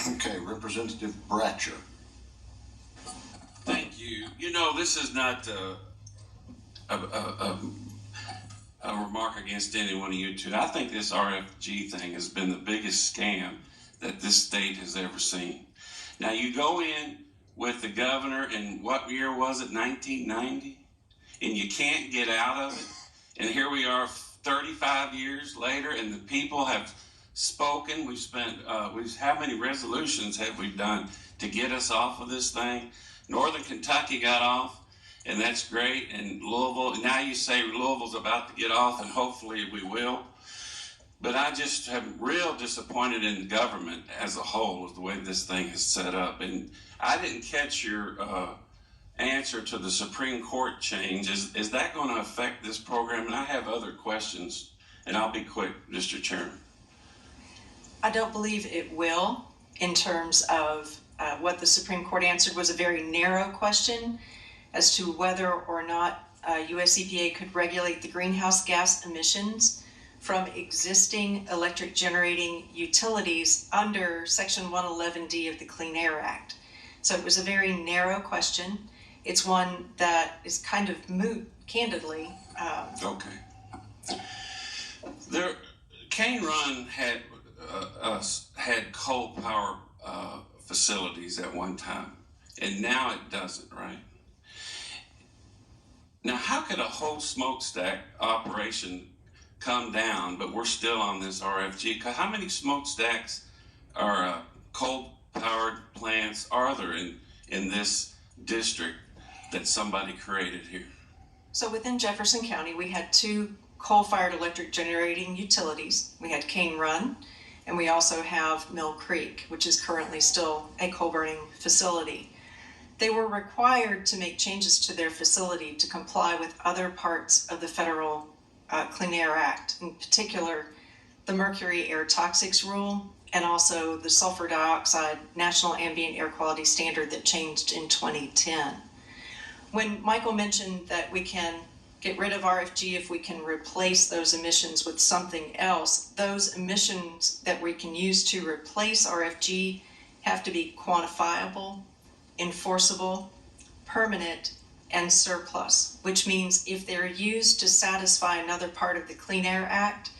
Okay, Representative Bratcher. Thank you. You know, this is not a remark against any one of you two. I think this RFG thing has been the biggest scam that this state has ever seen. Now, you go in with the governor in what year was it, 1990? And you can't get out of it. And here we are 35 years later, and the people have spoken. We've spent, how many resolutions have we done to get us off of this thing? Northern Kentucky got off, and that's great. And Louisville, now you say Louisville's about to get off, and hopefully we will. But I just am real disappointed in the government as a whole with the way this thing is set up. And I didn't catch your answer to the Supreme Court change. Is that going to affect this program? And I have other questions, and I'll be quick, Mr. Chairman. I don't believe it will. In terms of what the Supreme Court answered was a very narrow question as to whether or not US EPA could regulate the greenhouse gas emissions from existing electric generating utilities under Section 111D of the Clean Air Act. So it was a very narrow question. It's one that is kind of moot, candidly. Okay. Cane Run had coal power facilities at one time, and now it doesn't, right? Now, how could a whole smokestack operation come down, but we're still on this RFG? Because how many smokestacks or coal-powered plants are there in this district that somebody created here? So within Jefferson County, we had two coal-fired electric generating utilities. We had Cane Run, and we also have Mill Creek, which is currently still a coal-burning facility. They were required to make changes to their facility to comply with other parts of the federal Clean Air Act, in particular the mercury air toxics rule and also the sulfur dioxide National Ambient Air Quality Standard that changed in 2010. When Michael mentioned that we can get rid of RFG if we can replace those emissions with something else, those emissions that we can use to replace RFG have to be quantifiable, enforceable, permanent, and surplus, which means if they're used to satisfy another part of the Clean Air Act,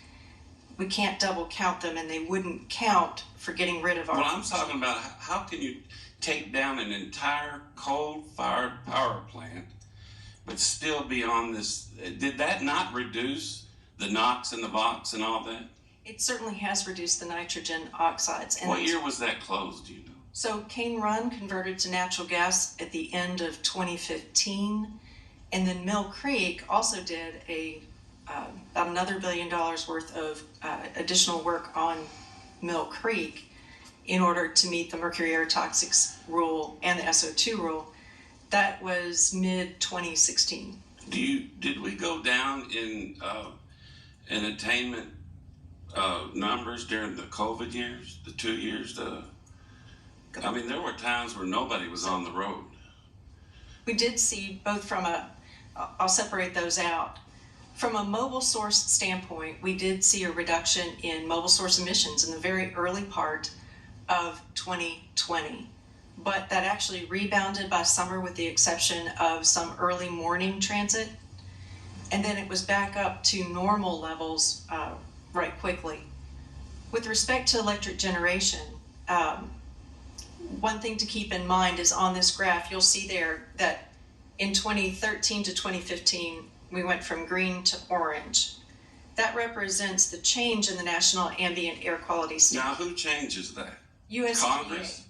we can't double count them and they wouldn't count for getting rid of RFG. Well, I'm talking about how can you take down an entire coal-fired power plant but still be on this? Did that not reduce the NOx and the VOx and all that? It certainly has reduced the nitrogen oxides. And what year was that closed, do you know? So Cane Run converted to natural gas at the end of 2015, and then Mill Creek also did about another $1 billion worth of additional work on Mill Creek in order to meet the mercury air toxics rule and the SO2 rule. That was mid-2016. Did we go down in attainment numbers during the COVID years, the 2 years? I mean, there were times where nobody was on the road. We did see both from I'll separate those out. From a mobile source standpoint, we did see a reduction in mobile source emissions in the very early part of 2020. But that actually rebounded by summer with the exception of some early morning transit. And then it was back up to normal levels right quickly. With respect to electric generation, one thing to keep in mind is on this graph, you'll see there that in 2013 to 2015, we went from green to orange. That represents the change in the National Ambient Air Quality Standard. Now, who changes that? US Congress?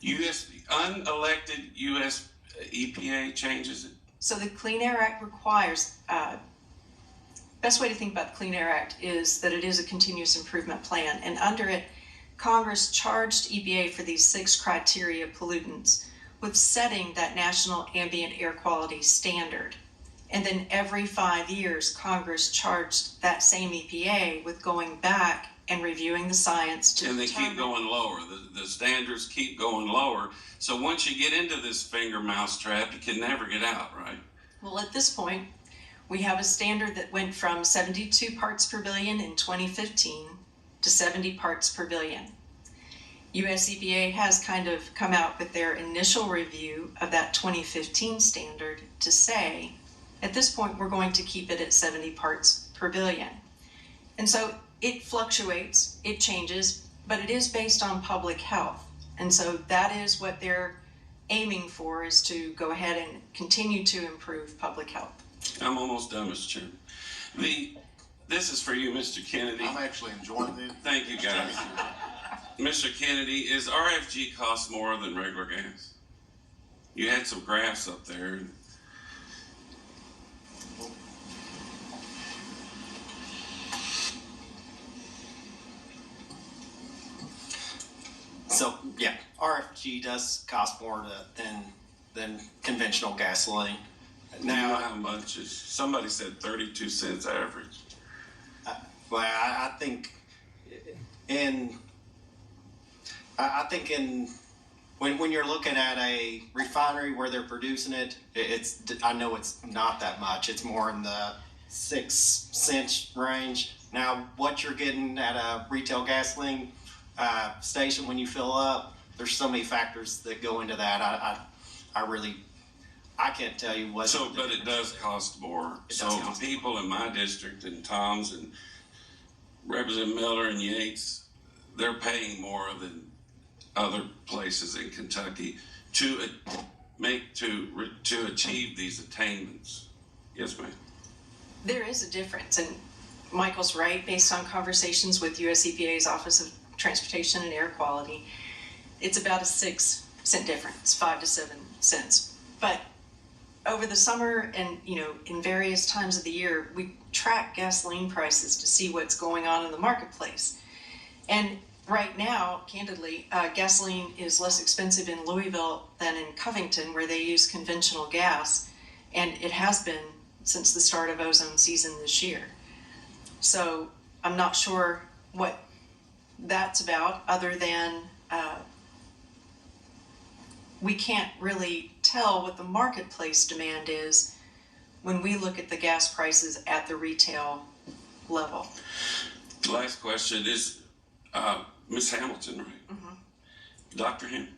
Unelected US EPA changes it? So the Clean Air Act requires, best way to think about the Clean Air Act is that it is a continuous improvement plan. And under it, Congress charged EPA for these 6 criteria pollutants with setting that National Ambient Air Quality Standard. And then every 5 years, Congress charged that same EPA with going back and reviewing the science to and they keep going lower. The standards keep going lower. So once you get into this finger mouse trap, you can never get out, right? Well, at this point, we have a standard that went from 72 parts per billion in 2015 to 70 parts per billion. US EPA has kind of come out with their initial review of that 2015 standard to say, at this point, we're going to keep it at 70 parts per billion. And so it fluctuates, it changes, but it is based on public health. And so that is what they're aiming for, is to go ahead and continue to improve public health. I'm almost done, Mr. Chairman. This is for you, Mr. Kennedy. I'm actually enjoying this. Thank you, guys. Mr. Kennedy, is RFG cost more than regular gas? You had some graphs up there. So yeah, RFG does cost more than conventional gasoline. Do you know how much is? Somebody said 32 cents average. Well, I think when you're looking at a refinery where they're producing it, I know it's not that much. It's more in the 6 cent range. Now, what you're getting at a retail gasoline station when you fill up, there's so many factors that go into that. I can't tell you what. So, but it does cost more. So the people in my district and Tom's and Representative Miller and Yates, they're paying more than other places in Kentucky to achieve these attainments. Yes, ma'am. There is a difference, and Michael's right. Based on conversations with US EPA's Office of Transportation and Air Quality, it's about a 6 cent difference, 5 to 7 cents. But over the summer and, in various times of the year, we track gasoline prices to see what's going on in the marketplace. And right now, candidly, gasoline is less expensive in Louisville than in Covington, where they use conventional gas, and it has been since the start of ozone season this year. So I'm not sure what that's about, other than we can't really tell what the marketplace demand is when we look at the gas prices at the retail level. The last question is Ms. Hamilton, right? Mm-hmm. Dr. Hamilton?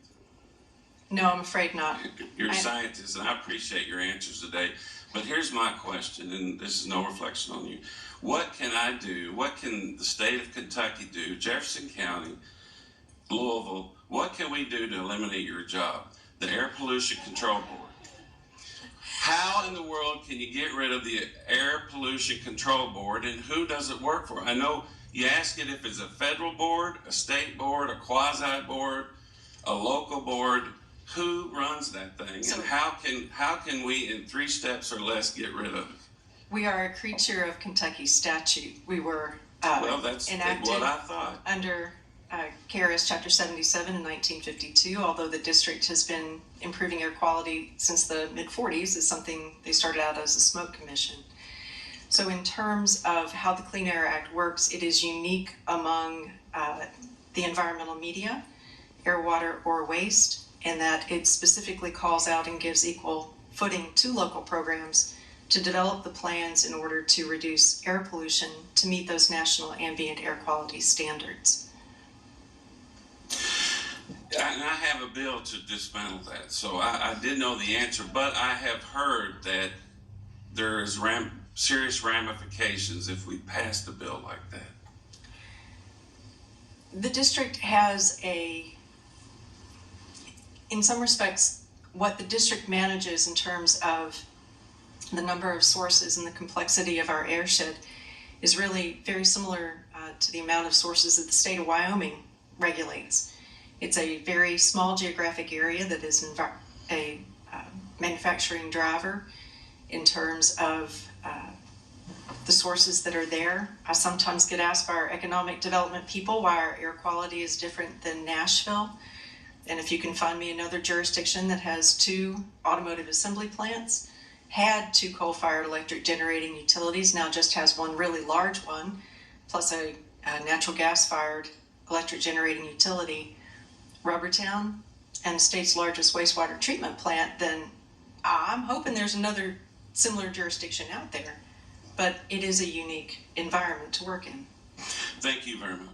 No, I'm afraid not. You're a scientist, and I appreciate your answers today. But here's my question, and this is no reflection on you. What can I do? What can the state of Kentucky do, Jefferson County, Louisville, what can we do to eliminate your job? The Air Pollution Control Board. How in the world can you get rid of the Air Pollution Control Board, and who does it work for? I know you ask it if it's a federal board, a state board, a quasi board, a local board. Who runs that thing, and how can we, in 3 steps or less, get rid of it? We are a creature of Kentucky statute. We were that's enacted what I thought. Under KRS Chapter 77 in 1952, although the district has been improving air quality since the mid-40s. It's something they started out as a smoke commission. So in terms of how the Clean Air Act works, it is unique among the environmental media, air, water, or waste, and that it specifically calls out and gives equal footing to local programs to develop the plans in order to reduce air pollution to meet those national ambient air quality standards. And I have a bill to dismantle that, so I did know the answer, but I have heard that there is serious ramifications if we passed a bill like that. The district has in some respects, what the district manages in terms of the number of sources and the complexity of our airshed is really very similar to the amount of sources that the state of Wyoming regulates. It's a very small geographic area that is a manufacturing driver in terms of the sources that are there. I sometimes get asked by our economic development people why our air quality is different than Nashville. And if you can find me another jurisdiction that has 2 automotive assembly plants, had 2 coal-fired electric generating utilities, now just has 1 really large one, plus a natural gas-fired electric generating utility, Rubbertown, and the state's largest wastewater treatment plant, then I'm hoping there's another similar jurisdiction out there. But it is a unique environment to work in. Thank you very much.